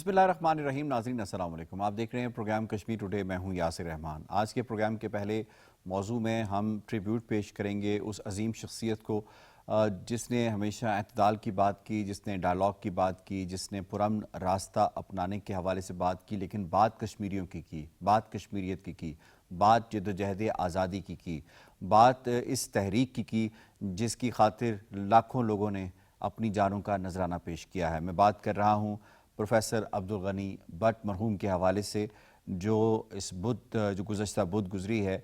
بسم اللہ الرحمن الرحیم. ناظرین السلام علیکم. آپ دیکھ رہے ہیں پروگرام کشمیر ٹوڈے. میں ہوں یاسر رحمان. آج کے پروگرام کے پہلے موضوع میں ہم ٹریبیوٹ پیش کریں گے اس عظیم شخصیت کو جس نے ہمیشہ اعتدال کی بات کی، جس نے ڈائلاگ کی بات کی، جس نے پرامن راستہ اپنانے کے حوالے سے بات کی، لیکن بات کشمیریوں کی بات کشمیریت کی بات جدوجہد آزادی کی بات اس تحریک کی جس کی خاطر لاکھوں لوگوں نے اپنی جانوں کا نذرانہ پیش کیا ہے. میں بات کر رہا ہوں پروفیسر عبدالغنی بٹ مرحوم کے حوالے سے، جو اس جو گزشتہ بدھ گزری ہے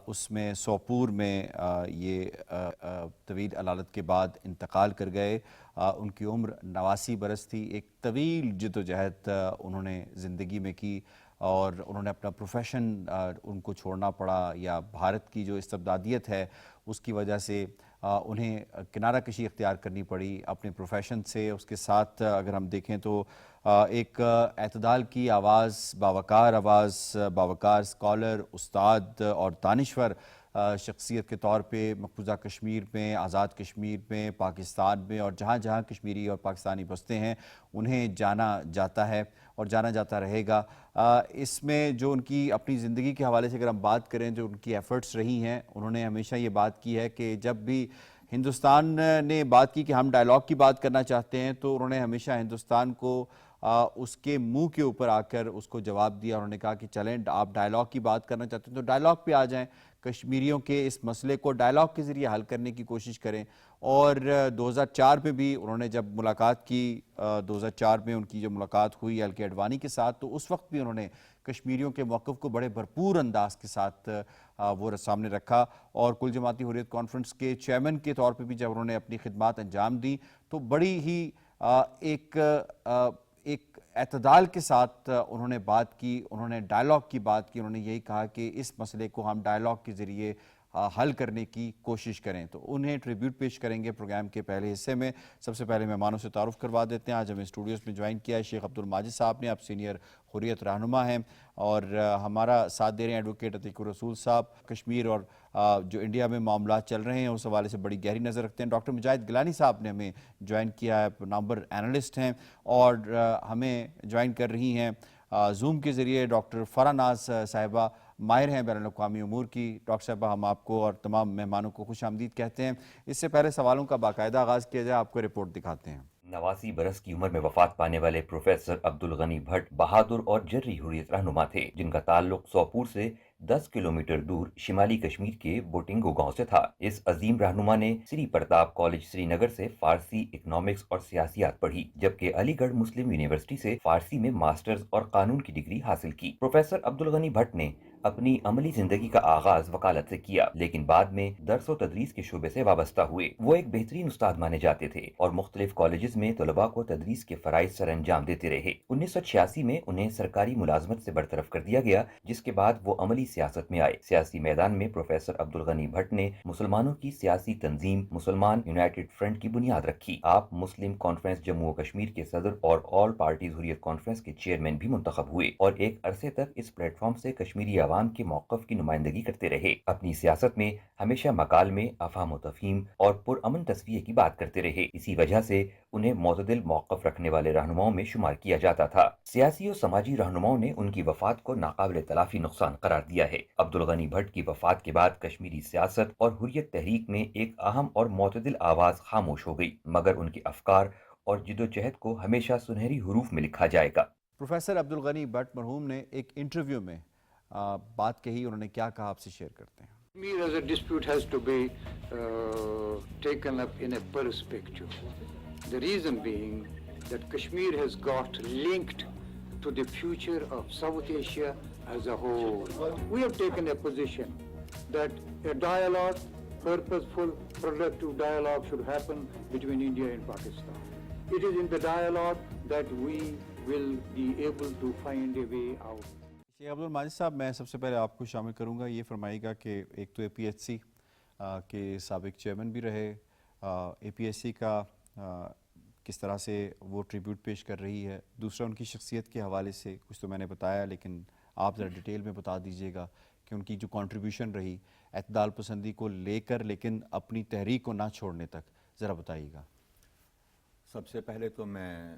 اس میں سوپور میں یہ طویل علالت کے بعد انتقال کر گئے. ان کی عمر 89 برس تھی. ایک طویل جدوجہد انہوں نے زندگی میں کی اور انہوں نے اپنا پروفیشن ان کو چھوڑنا پڑا، یا بھارت کی جو استبدادیت ہے اس کی وجہ سے انہیں کنارہ کشی اختیار کرنی پڑی اپنے پروفیشن سے. اس کے ساتھ اگر ہم دیکھیں تو ایک اعتدال کی آواز، باوقار آواز، باوقار اسکالر، استاد اور دانشور شخصیت کے طور پہ مقبوضہ کشمیر میں، آزاد کشمیر میں، پاکستان میں اور جہاں جہاں کشمیری اور پاکستانی بستے ہیں انہیں جانا جاتا ہے اور جانا جاتا رہے گا. اس میں جو ان کی اپنی زندگی کے حوالے سے اگر ہم بات کریں، جو ان کی ایفرٹس رہی ہیں، انہوں نے ہمیشہ یہ بات کی ہے کہ جب بھی ہندوستان نے بات کی کہ ہم ڈائلاگ کی بات کرنا چاہتے ہیں تو انہوں نے ہمیشہ ہندوستان کو اس کے منہ کے اوپر آ کر اس کو جواب دیا. انہوں نے کہا کہ چلیں آپ ڈائلاگ کی بات کرنا چاہتے ہیں تو ڈائلاگ پہ آ جائیں، کشمیریوں کے اس مسئلے کو ڈائلاگ کے ذریعے حل کرنے کی کوشش کریں. اور 2004 میں بھی انہوں نے جب ملاقات کی، 2004 میں ان کی جو ملاقات ہوئی ایل کے اڈوانی کے ساتھ، تو اس وقت بھی انہوں نے کشمیریوں کے موقف کو بڑے بھرپور انداز کے ساتھ وہ سامنے رکھا. اور کل جماعتی حریت کانفرنس کے چیئرمین کے طور پہ بھی جب انہوں نے اپنی خدمات انجام دی تو بڑی ہی ایک اعتدال کے ساتھ انہوں نے بات کی، انہوں نے ڈائلاگ کی بات کی. انہوں نے یہی کہا کہ اس مسئلے کو ہم ڈائلاگ کے ذریعے حل کرنے کی کوشش کریں. تو انہیں ٹریبیوٹ پیش کریں گے پروگرام کے پہلے حصے میں. سب سے پہلے مہمانوں سے تعارف کروا دیتے ہیں. آج ہمیں اسٹوڈیوز میں جوائن کیا ہے شیخ عبدالماجد صاحب نے. آپ سینئر حریت رہنما ہیں اور ہمارا ساتھ دے رہے ہیں ایڈوکیٹ عتیق الرسول صاحب. کشمیر اور جو انڈیا میں معاملات چل رہے ہیں اس حوالے سے بڑی گہری نظر رکھتے ہیں. ڈاکٹر مجاہد گیلانی صاحب نے ہمیں جوائن کیا ہے، نامور اینالسٹ ہیں اور ہمیں جوائن کر رہی ہیں زوم کے ذریعے ڈاکٹر فرح ناز صاحبہ، ماہر ہیں بین الاقوامی امور کی. ڈاکٹر صاحبہ ہم آپ کو اور تمام مہمانوں کو خوش آمدید کہتے ہیں. اس سے پہلے سوالوں کا باقاعدہ آغاز کیا جائے، آپ کو رپورٹ دکھاتے ہیں. 89 برس کی عمر میں وفات پانے والے پروفیسر عبدالغنی بھٹ بہادر اور جرری حریت رہنما تھے، جن کا تعلق سوپور سے 10 کلومیٹر دور شمالی کشمیر کے بوٹنگو گاؤں سے تھا. اس عظیم رہنما نے سری پرتاپ کالج سری نگر سے فارسی، اکنامکس اور سیاسیات پڑھی، جبکہ علی گڑھ مسلم یونیورسٹی سے فارسی میں ماسٹرز اور قانون کی ڈگری حاصل کی. پروفیسر عبدالغنی بھٹ نے اپنی عملی زندگی کا آغاز وکالت سے کیا، لیکن بعد میں درس و تدریس کے شعبے سے وابستہ ہوئے. وہ ایک بہترین استاد مانے جاتے تھے اور مختلف کالجز میں طلباء کو تدریس کے فرائض سر انجام دیتے رہے. 1986 میں انہیں سرکاری ملازمت سے برطرف کر دیا گیا، جس کے بعد وہ عملی سیاست میں آئے. سیاسی میدان میں پروفیسر عبدالغنی بھٹ نے مسلمانوں کی سیاسی تنظیم مسلمان یونائٹڈ فرنٹ کی بنیاد رکھی. آپ مسلم کانفرنس جموں و کشمیر کے صدر اور آل پارٹیز حریت کانفرنس کے چیئرمین بھی منتخب ہوئے اور ایک عرصے تک اس پلیٹ فارم سے کشمیری عوام کے موقف کی نمائندگی کرتے رہے. اپنی سیاست میں ہمیشہ مکالمے، افہام و تفہیم اور پرامن تصفیے کی بات کرتے رہے. اسی وجہ سے انہیں معتدل موقف رکھنے والے رہنماؤں میں شمار کیا جاتا تھا. سیاسی و سماجی رہنماؤں نے ان کی وفات کو ناقابل تلافی نقصان قرار دیا ہے. عبدالغنی بھٹ کی وفات کے بعد کشمیری سیاست اور حریت تحریک میں ایک اہم اور معتدل آواز خاموش ہو گئی، مگر ان کے افکار اور جدوجہد کو ہمیشہ سنہری حروف میں لکھا جائے گا. پروفیسر عبدالغنی بٹ مرحوم نے ایک انٹرویو میں بات کہی. انہوں نے کیا کہا، آپ سے شیئر کرتے ہیں. Kashmir as a dispute has to be taken up in a perspective. The reason being that Kashmir has got linked to the future of South Asia as a whole. We have taken a position that a dialogue, purposeful, productive dialogue should happen between India and Pakistan. It is in the dialogue that we will be able to find a way out. شیخ عبدالماجد صاحب، میں سب سے پہلے آپ کو شامل کروں گا. یہ فرمائیے گا کہ ایک تو اے پی ایچ سی کے سابق چیئرمین بھی رہے، اے پی ایچ سی کا کس طرح سے وہ ٹریبیوٹ پیش کر رہی ہے. دوسرا ان کی شخصیت کے حوالے سے کچھ تو میں نے بتایا، لیکن آپ ذرا ڈیٹیل میں بتا دیجئے گا کہ ان کی جو کنٹریبیوشن رہی اعتدال پسندی کو لے کر لیکن اپنی تحریک کو نہ چھوڑنے تک، ذرا بتائیے گا. سب سے پہلے تو میں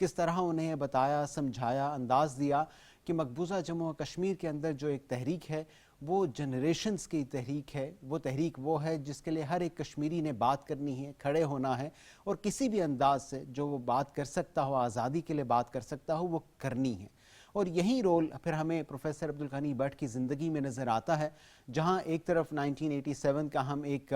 کس طرح انہیں بتایا، سمجھایا، انداز دیا کہ مقبوضہ جموں و کشمیر کے اندر جو ایک تحریک ہے وہ جنریشنز کی تحریک ہے، وہ تحریک وہ ہے جس کے لیے ہر ایک کشمیری نے بات کرنی ہے، کھڑے ہونا ہے، اور کسی بھی انداز سے جو وہ بات کر سکتا ہو، آزادی کے لیے بات کر سکتا ہو، وہ کرنی ہے۔ اور یہی رول پھر ہمیں پروفیسر عبدالغنی بٹ کی زندگی میں نظر آتا ہے، جہاں ایک طرف 1987 کا ہم ایک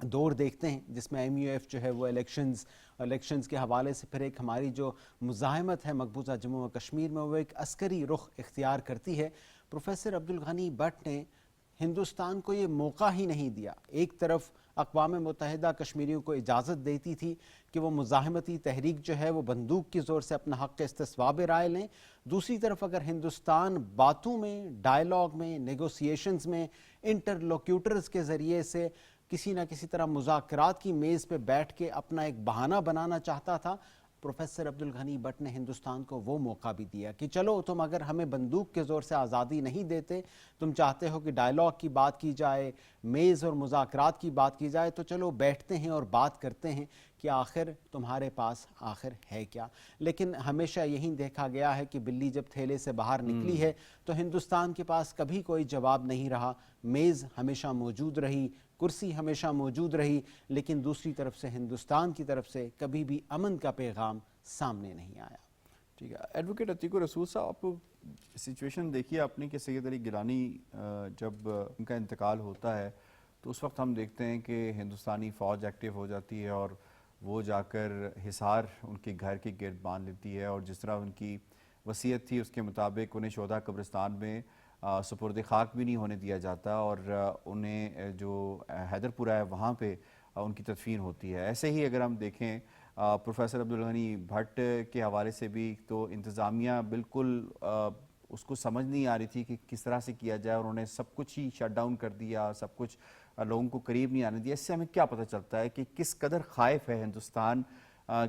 دور دیکھتے ہیں جس میں MUF جو ہے وہ الیکشنز کے حوالے سے پھر ایک ہماری جو مزاحمت ہے مقبوضہ جموں و کشمیر میں وہ ایک عسکری رخ اختیار کرتی ہے۔ پروفیسر عبدالغنی بٹ نے ہندوستان کو یہ موقع ہی نہیں دیا۔ ایک طرف اقوام متحدہ کشمیریوں کو اجازت دیتی تھی کہ وہ مزاحمتی تحریک جو ہے وہ بندوق کی زور سے اپنا حق استصواب رائے لیں، دوسری طرف اگر ہندوستان باتوں میں، ڈائیلاگ میں، نیگوسیشنز میں، انٹرلوکیوٹرز کے ذریعے سے کسی نہ کسی طرح مذاکرات کی میز پہ بیٹھ کے اپنا ایک بہانہ بنانا چاہتا تھا، پروفیسر عبدالغنی بٹ نے ہندوستان کو وہ موقع بھی دیا کہ چلو تم اگر ہمیں بندوق کے زور سے آزادی نہیں دیتے، تم چاہتے ہو کہ ڈائیلاگ کی بات کی جائے، میز اور مذاکرات کی بات کی جائے، تو چلو بیٹھتے ہیں اور بات کرتے ہیں کہ آخر تمہارے پاس آخر ہے کیا۔ لیکن ہمیشہ یہی دیکھا گیا ہے کہ بلی جب تھیلے سے باہر نکلی ہے تو ہندوستان کے پاس کبھی کوئی جواب نہیں رہا، میز ہمیشہ موجود رہی، کرسی ہمیشہ موجود رہی، لیکن دوسری طرف سے ہندوستان کی طرف سے کبھی بھی امن کا پیغام سامنے نہیں آیا۔ ٹھیک ہے، ایڈوکیٹ عتیق الرسول صاحب، آپ کو سچویشن دیکھیے آپ نے کہ سید علی گیلانی جب ان کا انتقال ہوتا ہے تو اس وقت ہم دیکھتے ہیں کہ ہندوستانی فوج ایکٹیو ہو جاتی ہے اور وہ جا کر حصار ان کے گھر کے گرد باندھ لیتی ہے، اور جس طرح ان کی وصیت تھی اس کے مطابق انہیں شہداء قبرستان میں سپرد خاک بھی نہیں ہونے دیا جاتا، اور انہیں جو حیدر پورہ ہے وہاں پہ ان کی تدفین ہوتی ہے۔ ایسے ہی اگر ہم دیکھیں پروفیسر عبدالغنی بھٹ کے حوالے سے بھی تو انتظامیہ بالکل اس کو سمجھ نہیں آ رہی تھی کہ کس طرح سے کیا جائے، اور انہوں نے سب کچھ ہی شٹ ڈاؤن کر دیا، سب کچھ لوگوں کو قریب نہیں آنے دیا۔ اس سے ہمیں کیا پتہ چلتا ہے کہ کس قدر خائف ہے ہندوستان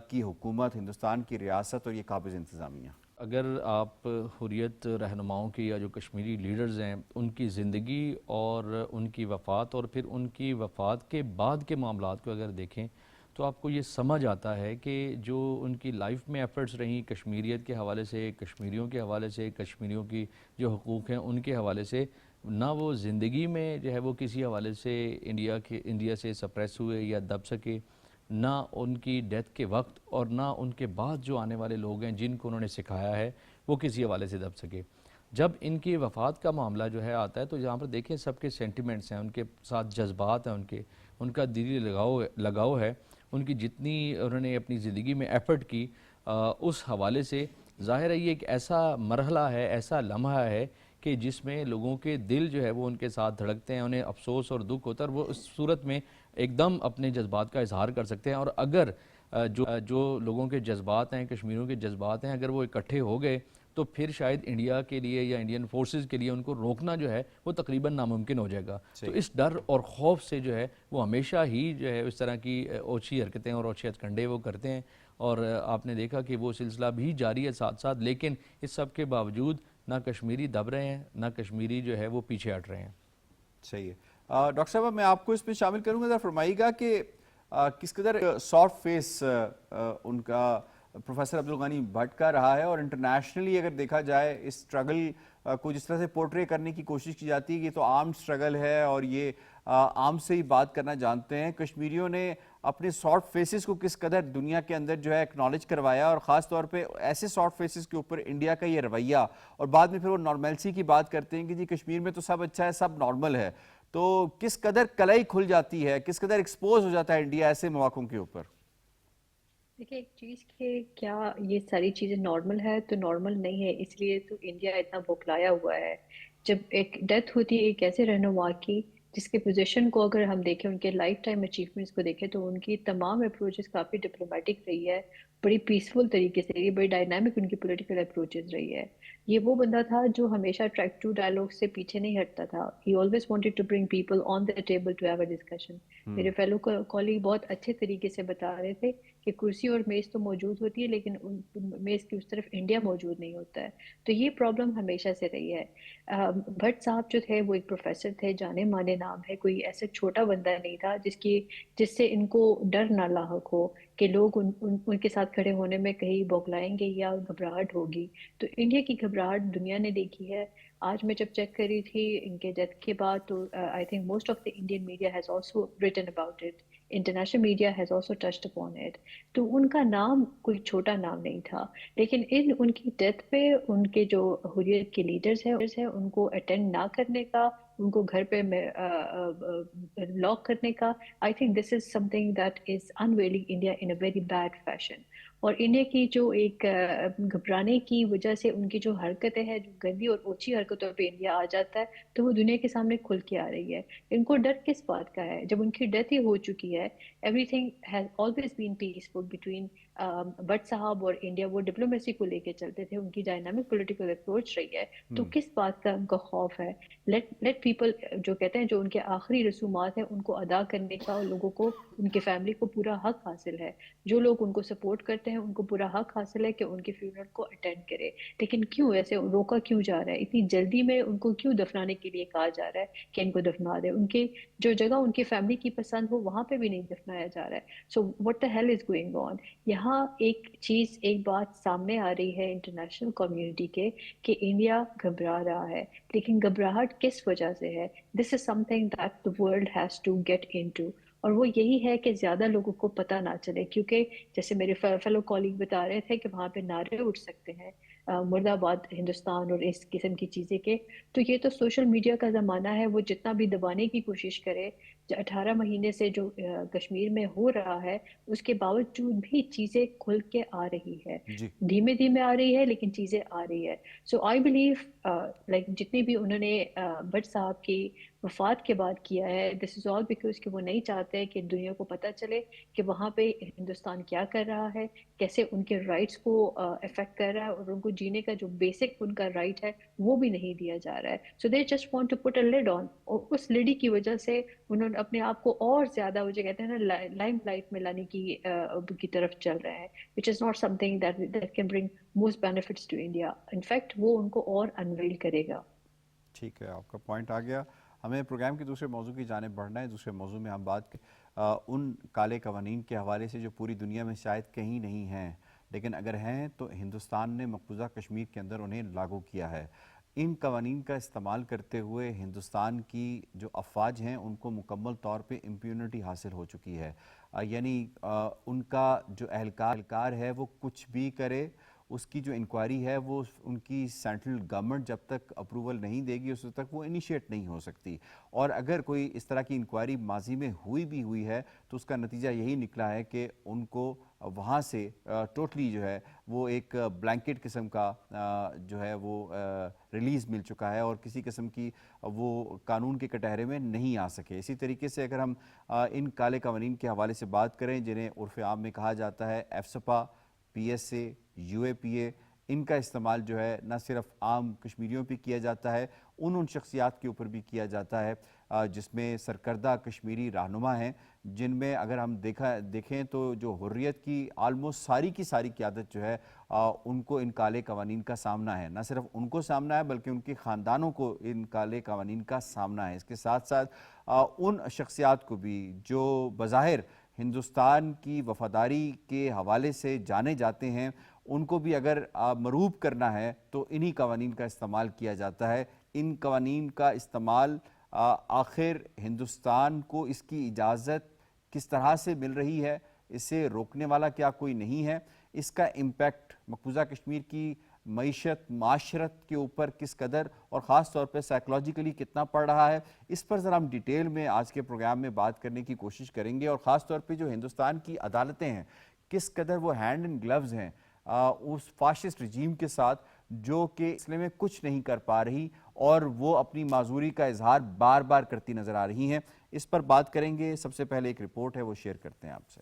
کی حکومت، ہندوستان کی ریاست اور یہ قابض انتظامیہ؟ اگر آپ حریت رہنماؤں کی یا جو کشمیری لیڈرز ہیں ان کی زندگی اور ان کی وفات اور پھر ان کی وفات کے بعد کے معاملات کو اگر دیکھیں تو آپ کو یہ سمجھ آتا ہے کہ جو ان کی لائف میں ایفرٹس رہیں کشمیریت کے حوالے سے، کشمیریوں کے حوالے سے، کشمیریوں کی جو حقوق ہیں ان کے حوالے سے، نہ وہ زندگی میں جو ہے وہ کسی حوالے سے انڈیا سے سپریس ہوئے یا دب سکے، نہ ان کی ڈیتھ کے وقت اور نہ ان کے بعد جو آنے والے لوگ ہیں جن کو انہوں نے سکھایا ہے وہ کسی حوالے سے دب سکے۔ جب ان کی وفات کا معاملہ جو ہے آتا ہے تو یہاں پر دیکھیں سب کے سینٹیمنٹس ہیں، ان کے ساتھ جذبات ہیں، ان کا دلی لگاؤ ہے، ان کی جتنی انہوں نے اپنی زندگی میں ایفرٹ کی اس حوالے سے ظاہر ہے یہ ایک ایسا مرحلہ ہے، ایسا لمحہ ہے کہ جس میں لوگوں کے دل جو ہے وہ ان کے ساتھ دھڑکتے ہیں، انہیں افسوس اور دکھ ہوتا ہے، اور وہ اس صورت میں ایک دم اپنے جذبات کا اظہار کر سکتے ہیں۔ اور اگر جو لوگوں کے جذبات ہیں، کشمیریوں کے جذبات ہیں، اگر وہ اکٹھے ہو گئے تو پھر شاید انڈیا کے لیے یا انڈین فورسز کے لیے ان کو روکنا جو ہے وہ تقریباً ناممکن ہو جائے گا۔ تو اس ڈر اور خوف سے جو ہے وہ ہمیشہ ہی جو ہے اس طرح کی اوچھی حرکتیں اور اوچھے ہتھکنڈے وہ کرتے ہیں، اور آپ نے دیکھا کہ وہ سلسلہ بھی جاری ہے ساتھ ساتھ، لیکن اس سب کے باوجود نہ کشمیری دب رہے ہیں، نہ کشمیری جو ہے وہ پیچھے ہٹ رہے ہیں۔ صحیح ہے ڈاکٹر صاحب، میں آپ کو اس میں شامل کروں گا، ذرا فرمائیے گا کہ کس قدر سافٹ فیس ان کا پروفیسر عبدالغنی بھٹ کا رہا ہے، اور انٹرنیشنلی اگر دیکھا جائے اس سٹرگل کو جس طرح سے پورٹرے کرنے کی کوشش کی جاتی ہے کہ یہ تو عام سٹرگل ہے اور یہ عام سے ہی بات کرنا جانتے ہیں، کشمیریوں نے اپنے سافٹ فیسز کو کس قدر دنیا کے اندر جو ہے اکنالج کروایا، اور خاص طور پہ ایسے سافٹ فیسز کے اوپر انڈیا کا یہ رویہ، اور بعد میں پھر وہ نارملسی کی بات کرتے ہیں کہ جی کشمیر میں تو سب اچھا ہے، سب نارمل ہے، تو کس قدر کلائی کھل جاتی ہے، کس قدر ایکسپوز ہو جاتا ہے انڈیا ایسے مواقعوں کے اوپر؟ دیکھیں ایک چیز کہ کیا یہ ساری چیزیں نارمل ہے تو نارمل نہیں ہے، اس لیے تو انڈیا اتنا بوکھلایا ہوا ہے۔ جب ایک ڈیتھ ہوتی ہے ایک ایسے رہنما کی جس کے پوزیشن کو اگر ہم دیکھیں، ان کے لائف ٹائم اچیومنٹس کو دیکھیں تو ان کی تمام اپروچز کافی ڈپلومیٹک رہی ہے، بڑی پیسفل طریقے سے رہی ہے، بڑی ڈائنامک ان کی پولیٹیکل اپروچز رہی ہے۔ یہ وہ بندہ تھا جو ہمیشہ ٹریک ٹو ڈائلاگ سے پیچھے نہیں ہٹتا تھا. He always wanted to bring people on the table to have a discussion. میرے فیلو کالیگ بہت اچھے طریقے سے بتا رہے تھے کہ کرسی اور میز تو موجود ہوتی ہے لیکن میز کی اس طرف انڈیا موجود نہیں ہوتا ہے. تو یہ پرابلم ہمیشہ سے رہی ہے. بھٹ صاحب جو تھے وہ ایک پروفیسر تھے، جانے مانے نام ہے، کوئی ایسا چھوٹا بندہ نہیں تھا جس سے ان کو ڈر نہ لاحق ہو کہ لوگ ان کے ساتھ کھڑے ہونے میں کہیں بوکلائیں گے یا گھبراہٹ ہوگی. تو انڈیا کی گھبراہٹ دنیا نے دیکھی ہے. آج میں جب چیک کر رہی تھی ان کے ڈیتھ کے بعد تو I think most of the Indian media has also written about it. International media has also touched upon it. تو ان کا نام کوئی چھوٹا نام نہیں تھا. لیکن ان کی ڈیتھ پہ ان کے جو حریت کے لیڈرز ہیں ان کو اٹینڈ نہ کرنے کا، ان کو گھر پہ لاک کرنے کا، I think this is something that is unveiling India in a very bad fashion. اور انڈیا کی جو ایک گھبرانے کی وجہ سے ان کی جو حرکتیں ہیں، جو گندی اور اوچھی حرکتوں پہ انڈیا آ جاتا ہے تو وہ دنیا کے سامنے کھل کے آ رہی ہے. ان کو ڈر کس بات کا ہے جب ان کی ڈیتھ ہی ہو چکی ہے؟ Every thing has always been peaceful between but صاحب اور انڈیا. وہ ڈپلومیسی کو لے کے چلتے تھے، ان کی ڈائنامک پولیٹیکل اپروچ رہی ہے. تو کس بات کا ان کا خوف ہے؟ لیٹ پیپل جو کہتے ہیں جو ان کے آخری رسومات ہیں ان کو ادا کرنے کا، اور لوگوں کو ان کے فیملی کو پورا حق حاصل ہے. جو لوگ ان کو سپورٹ کرتے ہیں ان کو پورا حق حاصل ہے کہ ان کے فیونرل کو اٹینڈ کرے. لیکن کیوں ایسے روکا کیوں جا رہا ہے؟ اتنی جلدی میں ان کو کیوں دفنانے کے لیے کہا جا رہا ہے کہ ان کو دفنا دے؟ ان کے جو جگہ ان کی فیملی کی پسند ہو وہاں پہ بھی نہیں دفنایا جا رہا ہے. So what the hell is going on? یہاں ایک بات سامنے آ رہی ہے انٹرنیشنل کمیونٹی کے کہ انڈیا گھبرا رہا ہے. لیکن گھبراہٹ کس وجہ سے ہے؟ This is something that the world has to get into. اور وہ یہی ہے کہ زیادہ لوگوں کو پتہ نہ چلے، کیونکہ جیسے میرے فیلو کالیگ بتا رہے تھے کہ وہاں پہ نعرے اٹھ سکتے ہیں مرد آباد ہندوستان اور اس قسم کی چیزیں کے. تو یہ تو سوشل میڈیا کا زمانہ ہے، وہ جتنا بھی دبانے کی کوشش کرے. 18 مہینے سے جو کشمیر میں ہو رہا ہے اس کے باوجود بھی چیزیں کھل کے آ رہی ہے. دھیمے دھیمے آ رہی ہے لیکن چیزیں آ رہی ہے. سو آئی بلیو لائک جتنی بھی انہوں نے بٹ صاحب کی وفات کے بعد کیا ہے، دس از آل بیکاز کہ وہ نہیں چاہتے کہ دنیا کو پتہ چلے کہ وہاں پہ ہندوستان کیا کر رہا ہے، کیسے ان کے رائٹس کو افیکٹ کر رہا ہے، اور ان کو جینے کا جو بیسک ان کا رائٹ ہے وہ بھی نہیں دیا جا رہا ہے. So they just want to put a lid on. اور اس لڈی کی وجہ سے انہوں نے اپنے آپ کو اور زیادہ وہ جو کہتے ہیں نا لائم لائٹ میں لانے کی طرف چل رہے ہیں، which is not something that can bring most benefits to India. In fact وہ ان کو اور انویل کرے گا. ٹھیک ہے، آپ کا پوائنٹ آ گیا. ہمیں پروگرام کے دوسرے موضوع کی جانب بڑھنا ہے. دوسرے موضوع میں ہم بات ان کالے قوانین کے حوالے سے جو پوری دنیا میں شاید کہیں نہیں ہیں، لیکن اگر ہیں تو ہندوستان نے مقبوضہ کشمیر کے اندر انہیں لاگو کیا ہے. ان قوانین کا استعمال کرتے ہوئے ہندوستان کی جو افواج ہیں ان کو مکمل طور پہ امپیونٹی حاصل ہو چکی ہے. یعنی ان کا جو اہلکار ہے وہ کچھ بھی کرے، اس کی جو انکوائری ہے وہ ان کی سینٹرل گورنمنٹ جب تک اپروول نہیں دے گی اس وقت تک وہ انیشیٹ نہیں ہو سکتی. اور اگر کوئی اس طرح کی انکوائری ماضی میں ہوئی ہے تو اس کا نتیجہ یہی نکلا ہے کہ ان کو وہاں سے ٹوٹلی جو ہے وہ ایک بلینکٹ قسم کا جو ہے وہ ریلیز مل چکا ہے، اور کسی قسم کی وہ قانون کے کٹہرے میں نہیں آ سکے. اسی طریقے سے اگر ہم ان کالے قوانین کے حوالے سے بات کریں جنہیں عرف عام میں کہا جاتا ہے ایفسپا، پی ایس اے، یو اے پی اے، ان کا استعمال جو ہے نہ صرف عام کشمیریوں پہ کیا جاتا ہے، ان شخصیات کے اوپر بھی کیا جاتا ہے جس میں سرکردہ کشمیری رہنما ہیں، جن میں اگر ہم دیکھیں تو جو حریت کی آلموسٹ ساری کی ساری قیادت جو ہے ان کو ان کالے قوانین کا سامنا ہے. نہ صرف ان کو سامنا ہے بلکہ ان کے خاندانوں کو ان کالے قوانین کا سامنا ہے. اس کے ساتھ ساتھ ان شخصیات کو بھی جو بظاہر ہندوستان کی وفاداری کے حوالے سے جانے جاتے ہیں، ان کو بھی اگر مرعوب کرنا ہے تو انہی قوانین کا استعمال کیا جاتا ہے. ان قوانین کا استعمال آخر ہندوستان کو اس کی اجازت کس طرح سے مل رہی ہے؟ اسے روکنے والا کیا کوئی نہیں ہے؟ اس کا امپیکٹ مقبوضہ کشمیر کی معیشت، معاشرت کے اوپر کس قدر اور خاص طور پہ سائیکلوجیکلی کتنا پڑ رہا ہے، اس پر ذرا ہم ڈیٹیل میں آج کے پروگرام میں بات کرنے کی کوشش کریں گے. اور خاص طور پہ جو ہندوستان کی عدالتیں ہیں کس قدر وہ ہینڈ اینڈ گلوز ہیں اس فاشسٹ رجیم کے ساتھ، جو کہ اس میں کچھ نہیں کر پا رہی اور وہ اپنی معذوری کا اظہار بار بار کرتی نظر آ رہی ہیں. اس پر بات کریں گے. سب سے پہلے ایک رپورٹ ہے وہ شیئر کرتے ہیں آپ سے.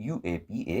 UAPA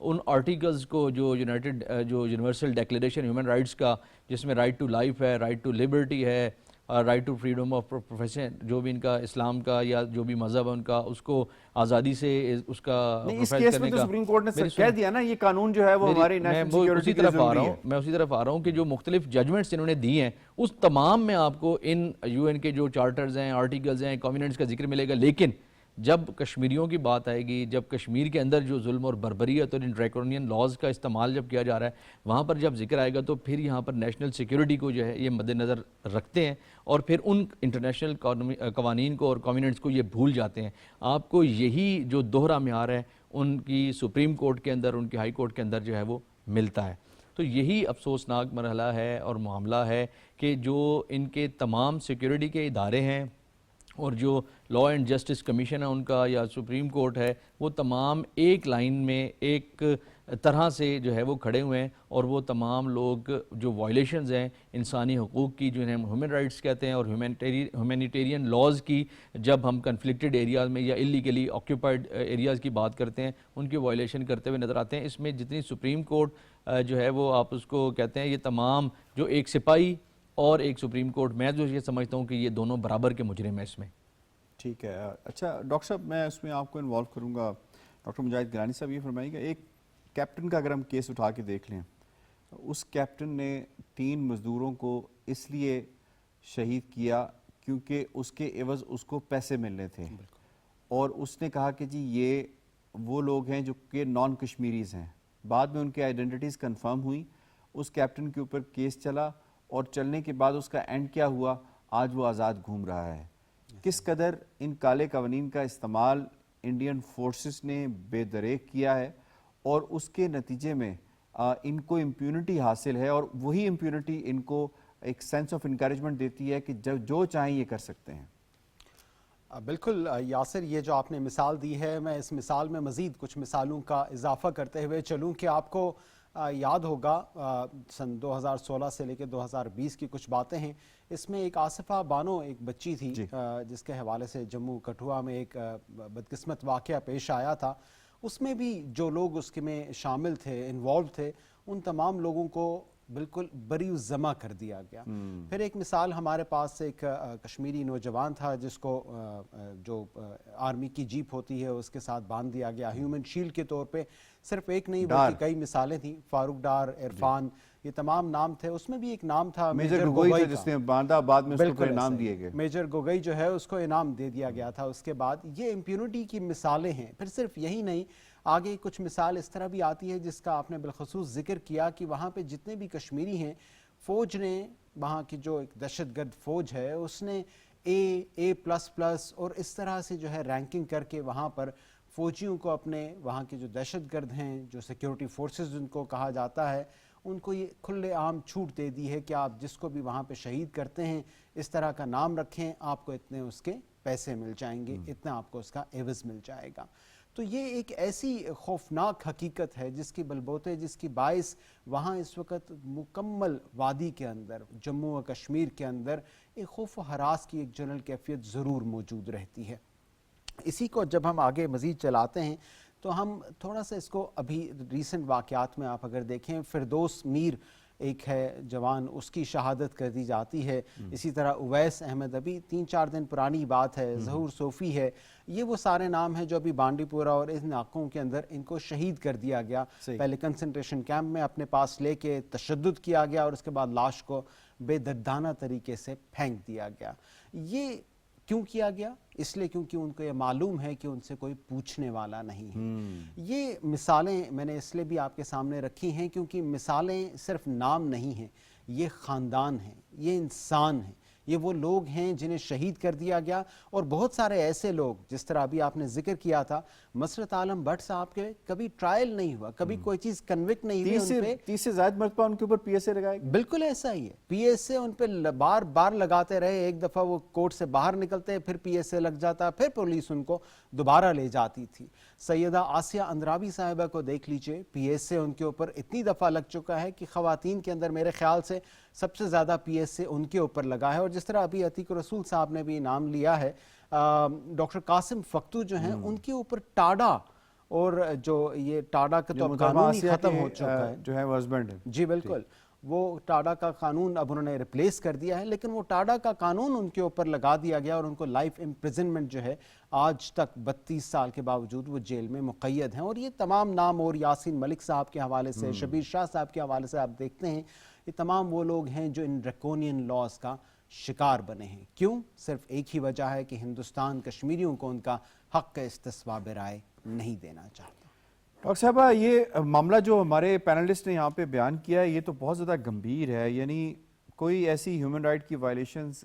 ان آرٹیکلز کو جو یونیورسل ڈیکلیریشن ہیومن رائٹس کا، جس میں رائٹ ٹو لائف ہے، رائٹ ٹو لبرٹی ہے، right to freedom of profession, جو بھی ان کا اسلام کا یا جو بھی مذہب ہے ان کا، اس کو آزادی سے اس کا اس کیس میں تو سپریم کورٹ نے کہہ دیا نا یہ قانون جو ہے وہ ہماری نیشنل سیکیورٹی کے لیے ضروری ہے. میں اسی طرف آ رہا ہوں کہ جو مختلف ججمنٹس انہوں نے دی ہیں اس تمام میں آپ کو ان یو این کے جو چارٹرز ہیں، آرٹیکلز ہیں، کانویننٹس کا ذکر ملے گا. لیکن جب کشمیریوں کی بات آئے گی، جب کشمیر کے اندر جو ظلم اور بربریت اور ان ڈریکونین لاز کا استعمال جب کیا جا رہا ہے، وہاں پر جب ذکر آئے گا تو پھر یہاں پر نیشنل سیکیورٹی کو جو ہے یہ مد نظر رکھتے ہیں اور پھر ان انٹرنیشنل قوانین کو اور کانویننٹس کو یہ بھول جاتے ہیں. آپ کو یہی جو دوہرا معیار ہے ان کی سپریم کورٹ کے اندر، ان کی ہائی کورٹ کے اندر جو ہے وہ ملتا ہے. تو یہی افسوسناک مرحلہ ہے اور معاملہ ہے کہ جو ان کے تمام سیکیورٹی کے ادارے ہیں اور جو لا اینڈ جسٹس کمیشن ہے ان کا یا سپریم کورٹ ہے، وہ تمام ایک لائن میں ایک طرح سے جو ہے وہ کھڑے ہوئے ہیں اور وہ تمام لوگ جو وائلیشنز ہیں انسانی حقوق کی، جو انہیں ہیومن رائٹس کہتے ہیں، اور ہیومینیٹیرین لاز کی، جب ہم کنفلکٹڈ ایریاز میں یا اللیگلی آکیوپائڈ ایریاز کی بات کرتے ہیں، ان کی وائلیشن کرتے ہوئے نظر آتے ہیں. اس میں جتنی سپریم کورٹ جو ہے وہ آپ اس کو کہتے ہیں، یہ تمام جو ایک سپاہی اور ایک سپریم کورٹ، میں جو یہ سمجھتا ہوں کہ یہ دونوں برابر کے مجرم ہیں اس میں. ٹھیک ہے. اچھا ڈاکٹر صاحب، میں اس میں آپ کو انوالو کروں گا. ڈاکٹر مجاہد گیلانی صاحب یہ فرمائیں گا، ایک کیپٹن کا اگر ہم کیس اٹھا کے دیکھ لیں، اس کیپٹن نے 3 مزدوروں کو اس لیے شہید کیا کیونکہ اس کے عوض اس کو پیسے ملنے تھے، اور اس نے کہا کہ جی یہ وہ لوگ ہیں جو کہ نان کشمیریز ہیں. بعد میں ان کی آئیڈینٹیز کنفرم ہوئی، اس کیپٹن کے اوپر کیس چلا، اور چلنے کے بعد اس کا اینڈ کیا ہوا؟ آج وہ آزاد گھوم رہا ہے. کس قدر ان کالے قوانین کا استعمال انڈین فورسز نے بے دریغ کیا ہے، اور اس کے نتیجے میں ان کو امپیونٹی حاصل ہے، اور وہی امپیونٹی ان کو ایک سینس آف انکریجمنٹ دیتی ہے کہ جو چاہیں یہ کر سکتے ہیں. بالکل یاسر، یہ جو آپ نے مثال دی ہے، میں اس مثال میں مزید کچھ مثالوں کا اضافہ کرتے ہوئے چلوں کہ آپ کو یاد ہوگا سن 2016 سے لے کے 2020 کی کچھ باتیں ہیں. اس میں ایک آصفہ بانو ایک بچی تھی جس کے حوالے سے جموں کٹھوعہ میں ایک بدقسمت واقعہ پیش آیا تھا. اس میں بھی جو لوگ اس کے میں شامل تھے، انوالو تھے، ان تمام لوگوں کو بالکل بری ذمہ کر دیا گیا. پھر ایک مثال ہمارے پاس ایک کشمیری نوجوان تھا جس کو جو آرمی کی جیپ ہوتی ہے اس کے ساتھ باندھ دیا گیا ہیومن شیلڈ کے طور پہ. صرف ایک نہیں بلکہ کئی مثالیں تھیں. فاروق ڈار، عرفان، یہ تمام نام تھے. اس میں بھی ایک نام تھا میجر گوگئی جس نے باندھا، بعد میں اس کو انعام دیے گئے. میجر گوگئی جو ہے اس کو انعام دے دیا گیا تھا. اس کے بعد یہ امپیونٹی کی مثالیں ہیں. پھر صرف یہی نہیں، آگے کچھ مثال اس طرح بھی آتی ہے جس کا آپ نے بالخصوص ذکر کیا کہ وہاں پہ جتنے بھی کشمیری ہیں، فوج نے، وہاں کی جو ایک دہشت گرد فوج ہے، اس نے A++ اور اس طرح سے جو ہے رینکنگ کر کے وہاں پر فوجیوں کو، اپنے وہاں کے جو دہشت گرد ہیں، جو سیکیورٹی فورسز ان کو کہا جاتا ہے، ان کو یہ کھلے عام چھوٹ دے دی ہے کہ آپ جس کو بھی وہاں پہ شہید کرتے ہیں اس طرح کا نام رکھیں، آپ کو اتنے اس کے پیسے مل جائیں گے، اتنا آپ کو اس کا عوض مل جائے گا. تو یہ ایک ایسی خوفناک حقیقت ہے جس کی بلبوتے، جس کی باعث وہاں اس وقت مکمل وادی کے اندر، جموں و کشمیر کے اندر ایک خوف و ہراس کی ایک جنرل کیفیت ضرور موجود رہتی ہے. اسی کو جب ہم آگے مزید چلاتے ہیں تو ہم تھوڑا سا اس کو ابھی ریسنٹ واقعات میں آپ اگر دیکھیں، فردوس میر ایک ہے جوان، اس کی شہادت کر دی جاتی ہے. اسی طرح اویس احمد، ابھی 3-4 دن پرانی بات ہے، ظہور صوفی ہے. یہ وہ سارے نام ہیں جو ابھی بانڈی پورہ اور ان علاقوں کے اندر ان کو شہید کر دیا گیا. پہلے کنسنٹریشن کیمپ میں اپنے پاس لے کے تشدد کیا گیا اور اس کے بعد لاش کو بے دردانہ طریقے سے پھینک دیا گیا. یہ کیوں کیا گیا؟ اس لیے کیونکہ ان کو یہ معلوم ہے کہ ان سے کوئی پوچھنے والا نہیں ہے. یہ مثالیں میں نے اس لیے بھی آپ کے سامنے رکھی ہیں کیونکہ مثالیں صرف نام نہیں ہیں، یہ خاندان ہیں، یہ انسان ہیں، یہ وہ لوگ ہیں جنہیں شہید کر دیا گیا. اور بہت سارے ایسے لوگ جس طرح ابھی آپ نے ذکر کیا تھا، مسرت عالم بٹ صاحب کے کبھی ٹرائل نہیں ہوا، کبھی کوئی چیز کنوکٹ نہیں ہوئی. 30 سے زائد مرتبہ ان کے اوپر پی ایس اے لگائے. بالکل ایسا ہی ہے. پی ایس اے ان پہ بار بار لگاتے رہے. ایک دفعہ وہ کورٹ سے باہر نکلتے، پھر پی ایس اے لگ جاتا، پھر پولیس ان کو دوبارہ لے جاتی تھی. سیدہ آسیہ اندرابی صاحبہ کو دیکھ لیجئے، پی ایس اے ان کے اوپر اتنی دفعہ لگ چکا ہے کہ خواتین کے اندر میرے خیال سے سب سے زیادہ پی ایس اے ان کے اوپر لگا ہے. اور جس طرح ابھی عتیق رسول صاحب نے بھی نام لیا ہے، ڈاکٹر قاسم فختو جو ہیں، ان کے اوپر ٹاڈا اور جو یہ ٹاڈا کا تو اب قانون ہی ختم ہو چکا ہے جو ہے وہ ہسبینڈ ہے. جی بالکل, وہ ٹاڈا کا قانون اب انہوں نے ریپلیس کر دیا ہے, لیکن وہ ٹاڈا کا قانون ان کے اوپر لگا دیا گیا اور ان کو لائف امپریزنمنٹ جو ہے آج تک 32 سال کے باوجود وہ جیل میں مقید ہیں. اور یہ تمام نام, اور یاسین ملک صاحب کے حوالے سے, شبیر شاہ صاحب کے حوالے سے آپ دیکھتے ہیں, یہ تمام وہ لوگ ہیں جو ان ڈریکونین لاز کا شکار بنے ہیں. کیوں؟ صرف ایک ہی وجہ ہے کہ ہندوستان کشمیریوں کو ان کا حق استصواب رائے نہیں دینا چاہتا. ڈاکٹر صاحبہ, یہ معاملہ جو ہمارے پینلسٹ نے یہاں پہ بیان کیا ہے یہ تو بہت زیادہ گمبھیر ہے. یعنی کوئی ایسی ہیومن رائٹ کی وائلیشنز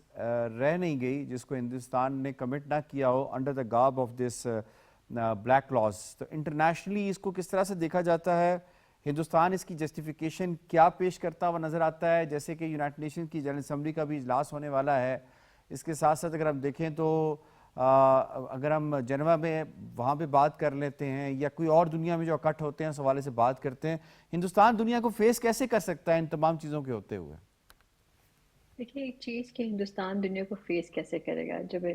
رہ نہیں گئی جس کو ہندوستان نے کمٹ نہ کیا ہو under the garb of this black laws. تو انٹرنیشنلی اس کو کس طرح سے دیکھا جاتا ہے؟ ہندوستان اس کی جسٹیفیکیشن کیا پیش کرتا ہوا نظر آتا ہے؟ جیسے کہ یونائٹڈ نیشن کی جنرل اسمبلی کا بھی اجلاس ہونے والا ہے, اس کے ساتھ ساتھ اگر ہم دیکھیں تو اگر ہم جنیوا میں وہاں پہ بات کر لیتے ہیں یا کوئی اور دنیا میں جو اکٹھ ہوتے ہیں اس حوالے سے بات کرتے ہیں, ہندوستان دنیا کو فیس کیسے کر سکتا ہے ان تمام چیزوں کے ہوتے ہوئے؟ دیکھیے ایک چیز کہ ہندوستان دنیا کو فیس کیسے کرے گا, جب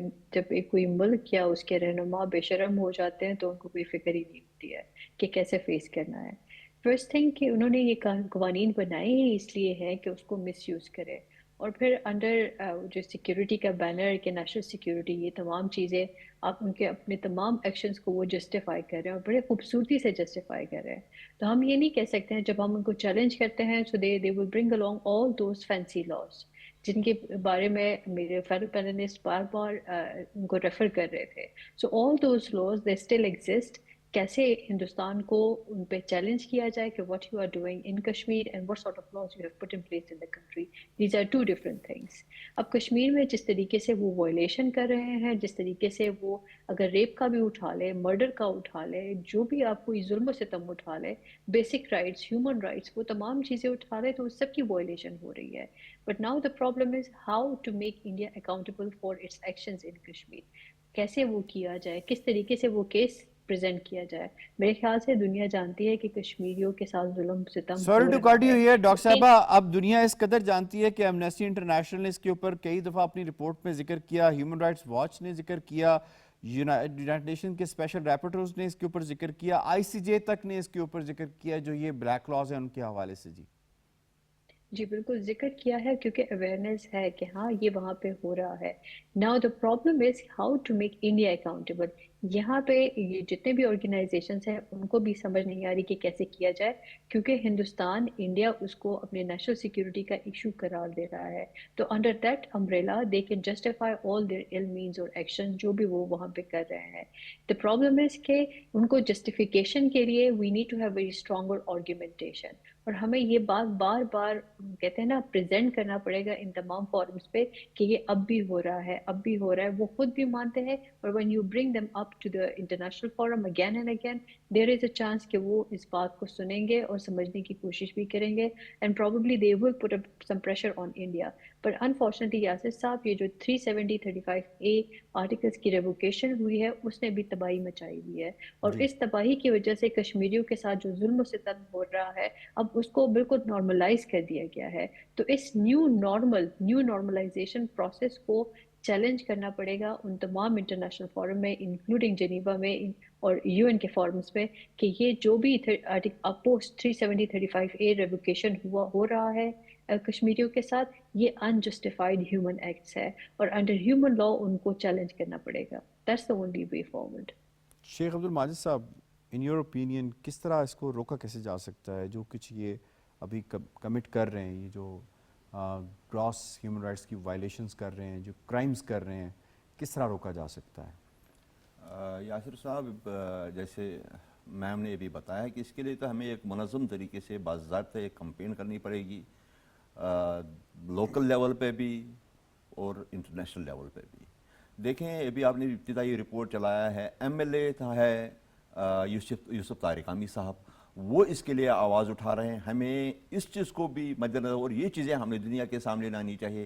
ایک کوئی ملک یا اس کے رہنما بے شرم ہو جاتے ہیں تو ان کو کوئی فکر ہی نہیں ہوتی ہے کہ کیسے فیس کرنا ہے. فرسٹ تھنگ کہ انہوں نے یہ قوانین بنائے ہی اس لیے ہیں کہ اس کو مس یوز کرے, اور پھر انڈر جو سیکیورٹی کا بینر کہ نیشنل سیکیورٹی, یہ تمام چیزیں آپ ان کے اپنے تمام ایکشنز کو وہ جسٹیفائی کر رہے ہیں اور بڑے خوبصورتی سے جسٹیفائی کر رہے ہیں. تو ہم یہ نہیں کہہ سکتے ہیں جب ہم ان کو چیلنج کرتے ہیں so they will bring along all those fancy laws جن کے بارے میں میرے فیلو پینلسٹ بار بار ان کو ریفر کر رہے تھے. So all those laws they still exist. کیسے ہندوستان کو ان پہ چیلنج کیا جائے کہ what you are doing in Kashmir and what sort of laws you have put in place in the country, these are two different things. اب کشمیر میں جس طریقے سے وہ وائلیشن کر رہے ہیں, جس طریقے سے وہ اگر ریپ کا بھی اٹھا لے, مرڈر کا اٹھا لے, جو بھی آپ کوئی ظلم و ستم اٹھا لے, بیسک رائٹس, ہیومن رائٹس, وہ تمام چیزیں اٹھا لے تو اس سب کی وائلیشن ہو رہی ہے. But now the problem is how to make India accountable for its actions in Kashmir. کیسے وہ کیا جائے, کس طریقے سے وہ کیس پریزنٹ کیا جائے. میرے خیال سے دنیا جانتی ہے کہ کشمیریوں کے ساتھ ظلم ستم sorry to cut you here doctor صاحبہ, اب دنیا اس قدر جانتی ہے کہ ایمنسٹی انٹرنیشنل نے اس کے اوپر کئی دفعہ اپنی رپورٹ میں ذکر کیا, ہیومن رائٹس واچ نے ذکر کیا, یونائٹڈ نیشن کے اسپیشل ریپورٹرز نے اس کے اوپر ذکر کیا, آئی سی جے تک نے اس کے اوپر ذکر کیا جو یہ بلیک لاز ہیں ان کے حوالے سے. جی بالکل ذکر کیا ہے کیونکہ اویئرنیس ہے کہ ہاں یہ وہاں پہ ہو رہا ہے. Now the problem is how to make India accountable. یہاں پہ یہ جتنے بھی آرگنائزیشنس ہیں ان کو بھی سمجھ نہیں آ رہی کہ کیسے کیا جائے, کیونکہ ہندوستان انڈیا اس کو اپنے نیشنل سیکیورٹی کا ایشو قرار دے رہا ہے. تو under that umbrella they can justify all their ill means اور ایکشن جو بھی وہ وہاں پہ کر رہے ہیں. دا پرابلم از کہ ان کو جسٹیفیکیشن کے لیے we need to have very stronger argumentation, اور ہمیں یہ بات بار بار کہتے ہیں نا پریزنٹ کرنا پڑے گا ان تمام فورمز پہ کہ یہ اب بھی ہو رہا ہے, اب بھی ہو رہا ہے. وہ خود بھی مانتے ہیں, اور when you bring them up to the international forum again and again, there is a chance کہ وہ اس بات کو سنیں گے اور سمجھنے کی کوشش بھی کریں گے, and probably they will put up some pressure on India. But unfortunately Yasir صاحب یہ جو 370-35A آرٹیکلز کی ریووکیشن ہوئی ہے اس نے بھی تباہی مچائی ہوئی ہے, اور اس تباہی کی وجہ سے کشمیریوں کے ساتھ جو ظلم و ستم ہو رہا ہے اب اس کو بالکل نارملائز کر دیا گیا ہے. تو اس نیو نارملائزیشن پروسیس کو چیلنج کرنا پڑے گا ان تمام انٹرنیشنل فورم میں, انکلوڈنگ جنیوا میں اور یو این کے فورمز میں, کہ یہ جو بھی پوسٹ 370-35A ریووکیشن ہو رہا ہے کشمیریوں کے ساتھ, یہ انجسٹیفائڈ ہیومن ایکٹس ہے, اور انڈر ہیومن لا ان کو چیلنج کرنا پڑے گا. That's the only way forward. Sheikh Abdul Majid صاحب, ان یور اوپینین کس طرح اس کو روکا کیسے جا سکتا ہے؟ جو کچھ یہ ابھی کمٹ کر رہے ہیں, یہ جو گراس ہیومن رائٹس کی وائلیشنز کر رہے ہیں, جو کرائمز کر رہے ہیں, کس طرح روکا جا سکتا ہے؟ یاسر صاحب, جیسے میم نے یہ بھی بتایا کہ اس کے لیے تو ہمیں ایک منظم طریقے سے باضابطہ ایک کمپین کرنی پڑے گی, لوکل لیول پہ بھی اور انٹرنیشنل لیول پہ بھی. دیکھیں ابھی آپ نے ابتدائی رپورٹ چلایا ہے, ایم ایل اے ہے یوسف طارقانی صاحب, وہ اس کے لیے آواز اٹھا رہے ہیں. ہمیں اس چیز کو بھی مد نظر, اور یہ چیزیں ہم نے دنیا کے سامنے لانی چاہیے.